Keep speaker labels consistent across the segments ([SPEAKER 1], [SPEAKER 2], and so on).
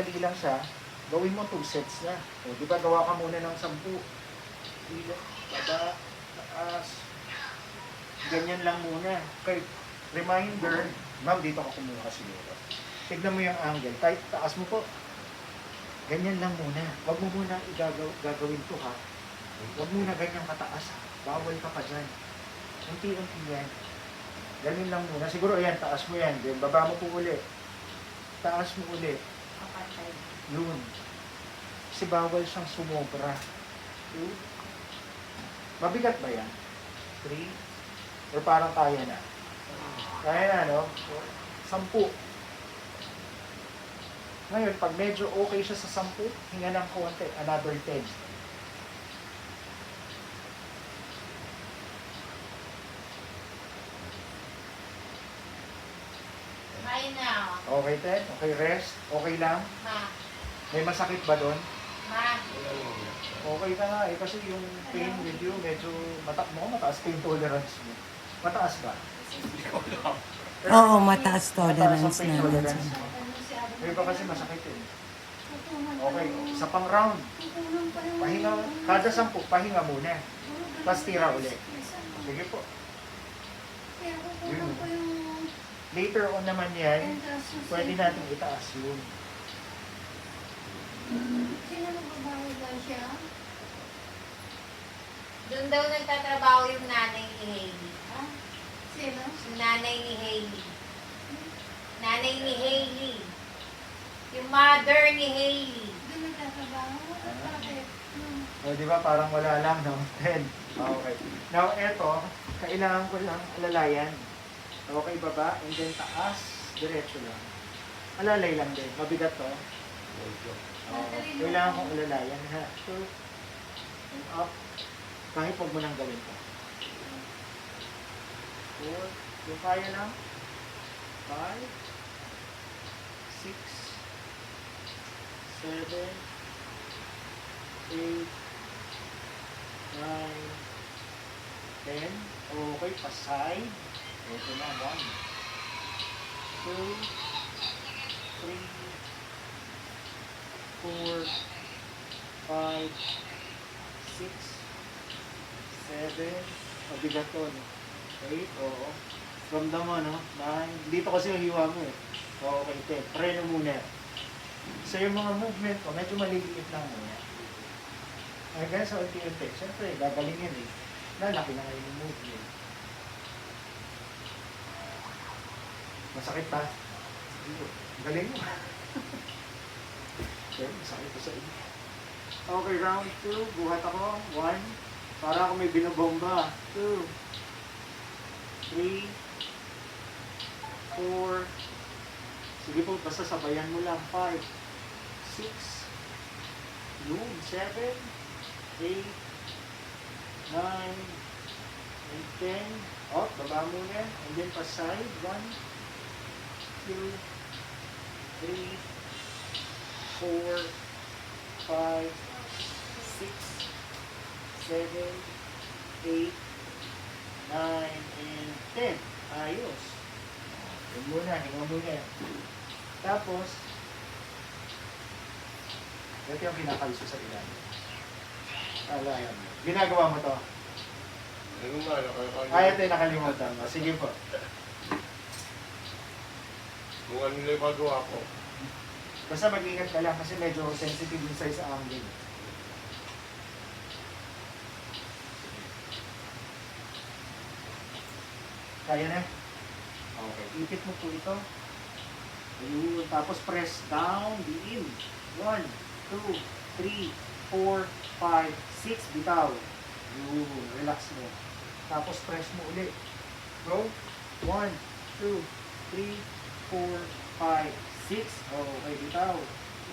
[SPEAKER 1] Dali lang siya, gawin mo 2 sets na. O, di ba gawa ka muna ng 10. Baba, taas. Ganyan lang muna. Okay, reminder, ma'am, dito ka kumuha siguro. Tignan mo yung angle. Kahit taas mo po. Ganyan lang muna. Huwag mo muna gagawin to ha. Huwag muna ganyan kataas ha. Bawal ka pa dyan. Unti-unti yan. Ganyan lang muna. Siguro ayan, taas mo yan. Then baba mo po ulit. Taas mo ulit. Yun. Kasi bawal siyang sumobra. 2. Mabigat ba yan? 3. Or parang kaya na? Kaya na, no? 10. Ngayon, pag medyo okay siya sa 10, hinga ng konti. Another 10.
[SPEAKER 2] Kaya na.
[SPEAKER 1] Okay, 10? Okay, rest? Okay lang?
[SPEAKER 2] Ma.
[SPEAKER 1] May masakit ba doon?
[SPEAKER 2] Ma.
[SPEAKER 1] Okay ka nga eh, kasi yung pain with you, medyo mataas pain tolerance mo. Mataas ba?
[SPEAKER 3] Oo, mataas tolerance
[SPEAKER 1] Mataas ang pain
[SPEAKER 3] namin.
[SPEAKER 1] tolerance mo. May iba kasi masakit eh. Okay, isa pang round. Pahinga, kada 10, pahinga muna. Tapos tira ulit. Sige po. Yun. Later on naman yan, pwede natin itaas yun.
[SPEAKER 2] Sino nagbabayad daw siya? Doon daw nagtatrabaho yung nanay ni Hailey. Ha? Sino? Si nanay ni Hailey. Nanay ni Hailey. Yung mother ni Hailey. Doon nagtatrabaho? Bakit?
[SPEAKER 1] O, di ba parang wala lang, no? 10. Okay. Now, eto, kailangan ko lang alalayan. Okay, baba, and then taas, diretso lang. Alalay lang din. Mabigat to. Kailangan kong alalayan, ha? So, and up. Kahit huwag mo nang gawin ko. 4. Yung kaya lang. 5. 6. 7. 8. 9. 10. Okay, pasay. Ito na, 1. 2. 3. 4. 5. 6. 7. Mabigat to, no? 8. Oo. Ramdam mo, no? 9. Dito kasi yung hiwa mo, eh. Okay, 10. Try na muna. So, yung mga movement ko, medyo maliliit lang muna. Hanggang sa unti-unti. Siyempre, gagaling yan, eh. Lalaki na ngayon yung movement. Masakit pa? Galing mo. Okay, masakit pa sa inyo. Okay, round 2. Buhat ako. 1. Para ako may binobomba. 2. 3. 4. Sige po, basta sabayan mo lang. 5. 6. Yun. 7. 8. 9. And 10. Oh, baba muna. And then pa side. 1. 2, 3, 4, 5, 6, 7, 8, 9, and 10. Ayos. Hinga muna, hinga muna. Tapos, ito yung kinakalso sa ilalim. Alayan mo. Ginagawa mo to. Ay, ito yung nakalimutan mo. Sige po.
[SPEAKER 4] Kung ano nila yung magawa ko.
[SPEAKER 1] Basta mag-ingat ka lang kasi medyo sensitive yung size sa angle. Kaya na? Okay. Ipit mo po ito. Ayun. Tapos press down, diin. 1, 2, 3, 4, 5, 6. Bitaw. Ayun. Relax mo. Tapos press mo ulit. Go. 1, 2, 3, 4, 5, 6. Okay, bitaw.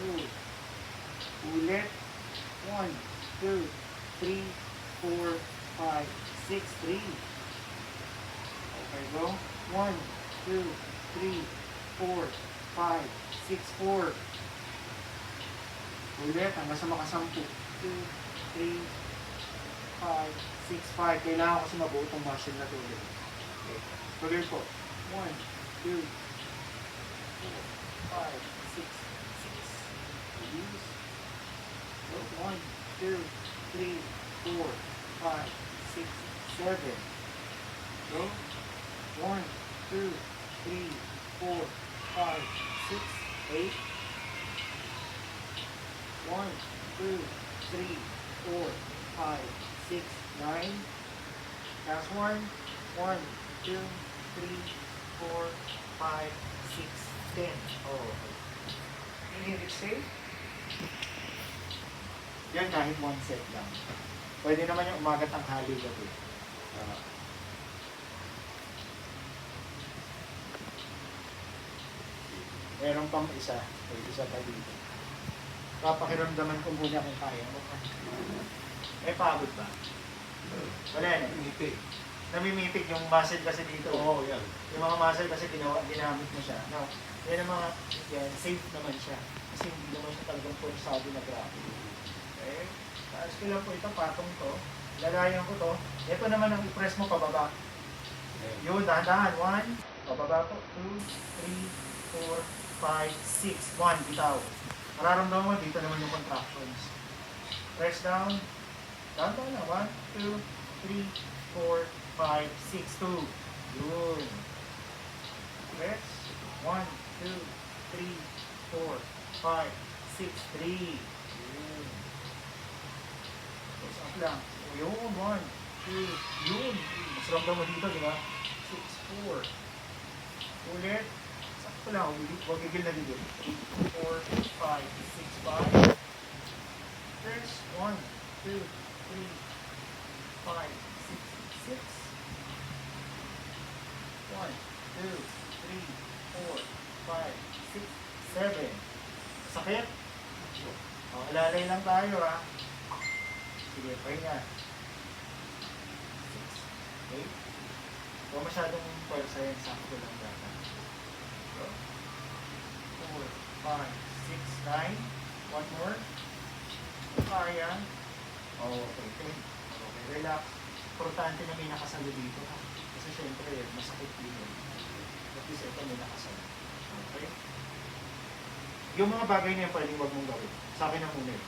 [SPEAKER 1] 2. Ulit. 1, 2, 3, 4, 5, 6, 3. Okay, go. 1, 2, 3, 4, 5, 6, 4. Ulit, hanggang sa makasampu. 2, 3, 5, 6, 5. Kailangan kasi mabuo itong muscle na to ulit. Tuloy po. 1, 2, 4, 5, 6, 6, 2, 3, 4, 5, 6, 7.
[SPEAKER 4] No?
[SPEAKER 1] 1, 2, 3, 4, 5, 6, 8. 1, 2, 3, 4, 5, 6, 9. Last one. 1, 2, 3, 4, 5, 6, 10. Oh, okay. Inhale, exhale. Yan kahit one set lang. Pwede naman yung umagat ang hali gabi. Meron pang isa. May isa pa dito. Papakiramdaman ko muna kung kaya mo. May pagod ba? Wala na.
[SPEAKER 4] Ngiti.
[SPEAKER 1] Namimitig yung muscle kasi dito.
[SPEAKER 4] Oo, yan.
[SPEAKER 1] Yung mga muscle kasi ginamit mo siya. Now, yan ang mga, yan, safe naman siya. Kasi hindi naman siya talagang forsado na gravity. Okay? Taas ko lang po ito, patong to. Lalayan ko to. Ito naman ang i-press mo pababa. Yun, dahan-dahan. 1, pababa po. 2, 3, 4, 5, 6. 1, bitaw. Mararamdaman mo, dito naman yung contractions. Press down. Dahan-dahan na. 1, 2, 3, 4, 5, 6, 2. Yun. Press. 1, 2, 3, 4, 5, 6, 3. Yun. Press up lang. O, yun. 1, 2, yun. Mas ramdam mo dito, di ba? 6, 4. Ulit. Sakto lang. Huwag gigil na gigil. 3, 4, 5, 6, 5. Press. 1, 2, 3, 5, 6, 6. 1, 2, 3, 4, 5, 6, 7. Sakit? O, alalay lang tayo ha. Sige, pahinga. 6, 8. Huwag masyadong pwersa yan. Sakto lang dapat. 4, 5, 6, 9. One more. Kaya. Okay, 10. Okay, relax. Importante na may nakasalo dito ha. Kasi syempre, masakit din yun. At least ito may nakasalo. Okay? Yung mga bagay na yan, pwedeng wag mong gawin. Sa akin na muna eh.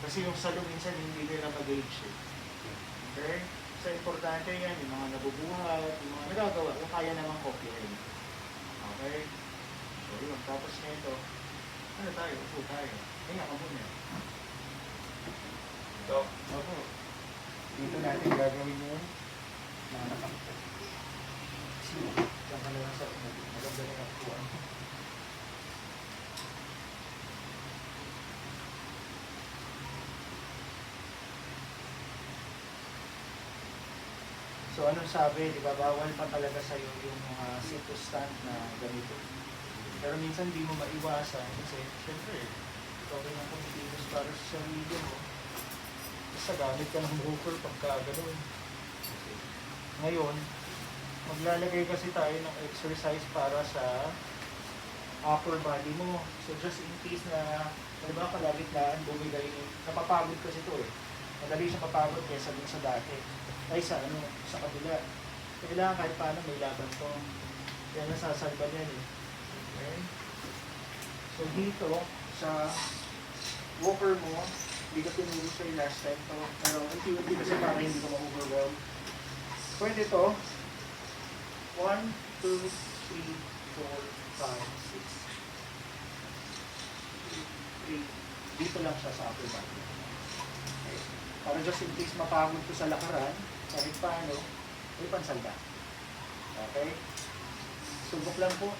[SPEAKER 1] Kasi yung salo minsan, hindi nila mag-age eh. Okay? So, importante yan, yung mga nabubuhat, yung mga nagagawa, yung kaya namang kopyahin. Okay? So, yun. Tapos na ito, ano tayo? Upo tayo. Kaya ka muna.
[SPEAKER 4] Ito.
[SPEAKER 1] Opo. Dito natin gagawin yun. Nakakapit. Diyan ka na lang sa maganda na nakuha. So anong sabi, di ba, bawal pa talaga sa'yo yung mga sit-to-stand na ganito. Pero minsan di mo maiwasan kasi syempre, ikaw rin ang kumikilos para sa sarili mo. Basta gamit ka ng walker pagka gano'n. Ngayon, maglalagay kasi tayo ng exercise para sa upper body mo. So just in case na, halimbawa kalagitnaan, bumigay, napapagod kasi ito eh. Madali siya papagod kaysa dun sa dati. Ay sa kabila. Kailangan kahit paano may laban to. Kaya nasasalba yan eh. Okay? So dito, sa walker mo, hindi ka tinuro sa'yo last time to. Pero unti-unti kasi para hindi ka ma-overwhelm. Pwede to. 1, 2, 3, 4, 5, 6. 3. Dito lang siya sa upper body. Okay. Para just in case mapagod ko sa lakaran, kahit paano, may pansalda. Okay? Subok lang po.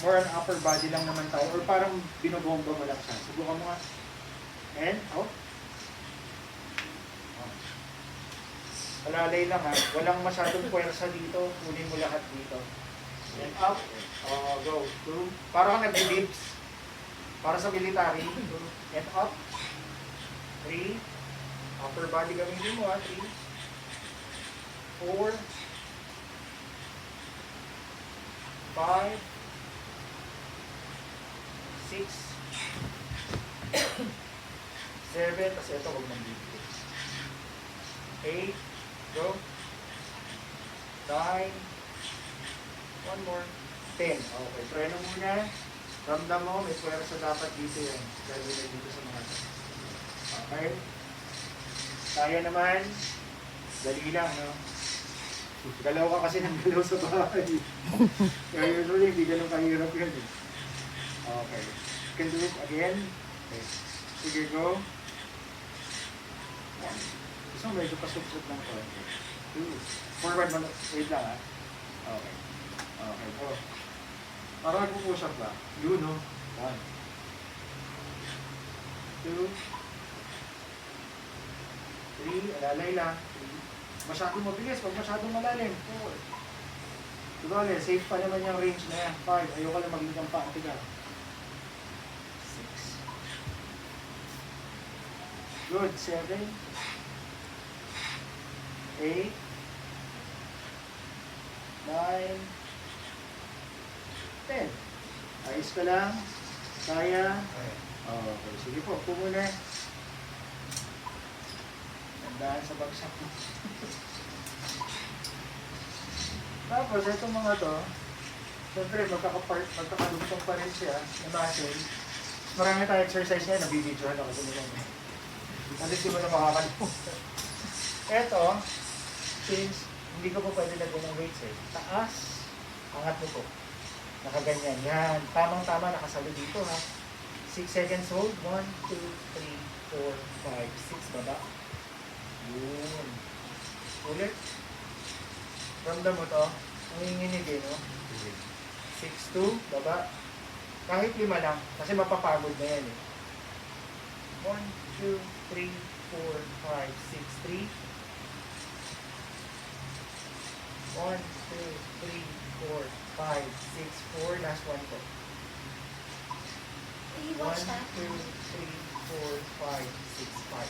[SPEAKER 1] More on upper body lang naman tayo. Or parang binobomba mo lang siya. Subukan mo nga. And out. Alalay lang ha. Walang masyadong puwersa dito. Kunin mo lahat dito. And up. Go. 2. Para kang nag-dips. Para sa military. And up. 3. Upper body gamitin mo ha. 3. 4. 5. 6. 7. Kasi ito huwag nang bibig. 8. Go. 9. One more. 10. Okay. Preno muna. Ramdam mo, may pwersa dapat dito yan. Lalo na dito sa mga. Okay. Kaya naman. Dali lang, no? Galaw ka kasi ng galaw sa bahay. Kaya usually, hindi ganun kahirap yun. Eh. Okay. You can do it again. Okay. Sige, go. Yan. Gusto mo medyo pasupsut lang to. Okay. Two. Forward mo. Wait lang, ha? Okay. Okay, go. Para mag-push up ba? Yun, no? 1. 2. 3. Alalay lang. 3. Masyadong mabilis. Huwag masyadong malalim. 4. Diba, safe pa naman yung range na yan. 5. Ayoko lang maging kampa. Ang tiga. 6. Good. 7. 8. 9. 10. Ayos ka lang. Kaya. Okay. Sige po. Upo muna. Tandaan sa bagsak mo. Tapos, itong mga to, siyempre, magkakalugtong pa rin siya na muscle. Marami tayong exercise niya, nabibidyohan ako sa mga. At least, di mo na makakalimutan. Ito, since hindi ko po pwede lagyan ng weights eh. Taas, angat mo po. Nakaganyan. Yan. Tamang-tama, nakasalo dito ha. 6 seconds hold. 1, 2, 3, 4, 5, 6. Baba. Yun. Ulit. Ramdam mo to. Nanginginig eh, no? 6, 2. Baba. Kahit 5 lang. Kasi mapapagod na yan eh. 1, 2, 3, 4, 5, 6, 3. 1, 2, 3, 4, 5, 6, 4. Last one po. 1, 2, 3, 4, 5, 6, 5.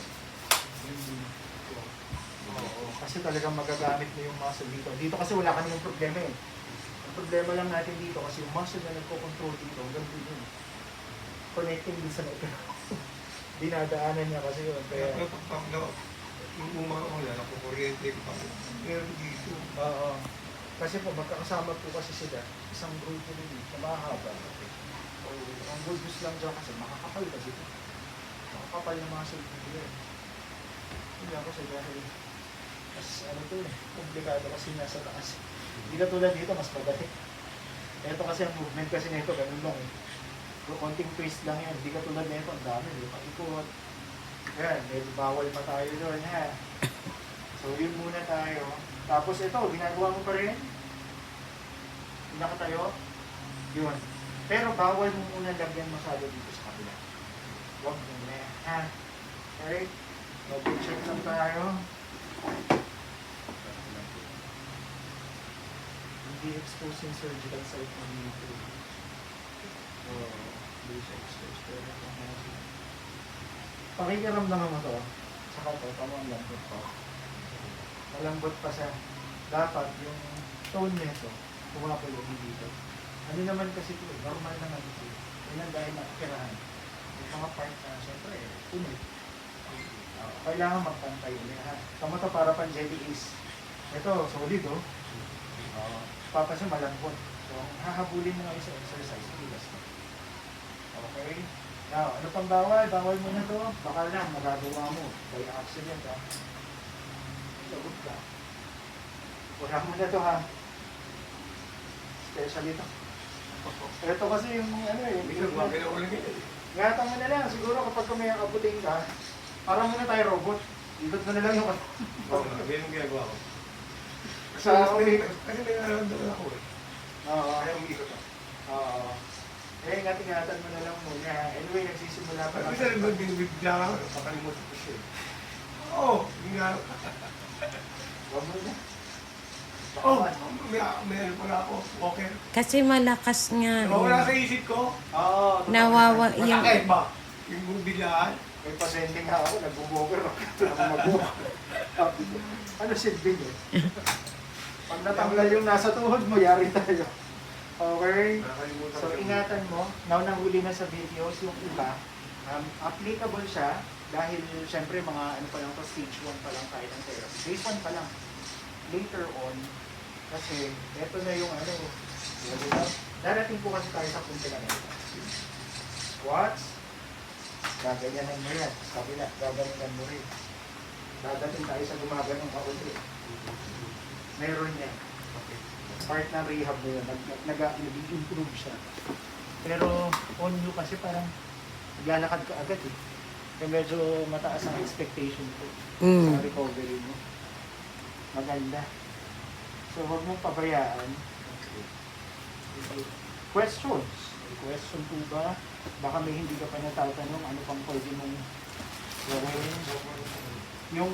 [SPEAKER 1] Oo, kasi talagang magagamit mo yung muscle dito. Dito kasi wala ka namang problema eh. Ang problema lang natin dito kasi yung muscle na nagko-control dito, hanggang dito. Connecting din sa neck. Dinadaanan niya kasi yun. Kaya,
[SPEAKER 4] Yung umaga ko yan, ako kuryente ko pa. Meron dito.
[SPEAKER 1] oo. Kasi po, magkakasama po kasi sila. Isang grupo rin na mahaba. So, ang good news lang dyan kasi makakapal ka dito. Makakapal yung muscle dito yun. Hindi ako sa dahil. Mas ano to eh, komplikado kasi nasa taas. Hindi na tulad dito, mas madali. Ito kasi ang movement kasi nito, ganun lang eh. So, konting twist lang yan. Hindi ka tulad nito, ang dami. Di paikot. Ayan, medyo bawal pa tayo doon ha. So, yun muna tayo. Tapos ito, ginagawa mo pa rin. Nakatayo. Yun. Pero bawal mo muna lagyan masyado dito sa kabila. Huwag muna. Ha? Okay? Mag-check lang tayo. Hindi exposing surgical site ng dito. Hindi siya exposed. Pero pakikiramdaman mo to. Saka to, tamang lambot pa. Malambot pa siya. Dapat yung tone nito, pumapulog dito. Ano naman kasi ito, normal naman ito. Yan ang dahil nakikirahan. Yung mga part na, syempre, tunit. Kailangan magpantay ulit ha. Tama to para pang jelly is. Ito, solid oh. Papansin malambot. So, hahabulin mo nga sa exercise. Bilas mo. Okay? Now, ano pang bawal? Bawal mo na to. Baka lang, magagawa mo. By accident ha. Lagot ka. Wala mo na to ha. Special ito. Ito kasi yung ano eh. Ingatan mo na lang. Siguro kapag may abutin ka, parang muna tayo robot. Ikot mo na lang yung
[SPEAKER 4] Oo, yan yung ginagawa ko.
[SPEAKER 1] sa
[SPEAKER 4] Kasi may nararamdaman ako eh.
[SPEAKER 1] Oo.
[SPEAKER 4] Kaya umikot ako.
[SPEAKER 1] Oo. Eh, ingatan mo na lang muna. Anyway, nagsisimula pa lang.
[SPEAKER 4] Kasi rin ba binibigla ako, pakalimutan ko siya. Oo, yun nga.
[SPEAKER 1] Huwag mo na.
[SPEAKER 4] Oh, may ano pala ako, walker.
[SPEAKER 3] Kasi malakas nga.
[SPEAKER 4] Wala sa isip ko.
[SPEAKER 1] Oo.
[SPEAKER 3] Nawawa yung...
[SPEAKER 4] Masakit ba? Yung biglaan.
[SPEAKER 1] May pasending nga ako, nag-walker ako. Mag-walker. Ano silbi niya? Pag natanggal yung nasa tuhod mo, yari tayo. Okay?
[SPEAKER 4] Nakalimutan
[SPEAKER 1] So,
[SPEAKER 4] ko.
[SPEAKER 1] ingatan mo. Now, nahuli na sa videos, yung iba, applicable siya dahil, syempre, mga ano pa lang to, stage 1 pa lang tayo ng therapy. Phase 1 pa lang. Later on, kasi, eto na yung ano, diba? Darating po kasi tayo sa punto na ito. Squats, gaganyanan mo yan. Sa kabila, gaganyanan mo rin. Dadating tayo sa gumaganong kauli. Meron yan.
[SPEAKER 4] Okay.
[SPEAKER 1] Part ng rehab na yun. Nag-improve siya. Pero on you kasi parang naglalakad ka agad eh. Kaya medyo mataas ang expectation ko sa recovery mo. Maganda. So huwag mong pabayaan. Questions? May question po ba? Baka may hindi ka pa natatanong ano pang pwede mong gawin. Yung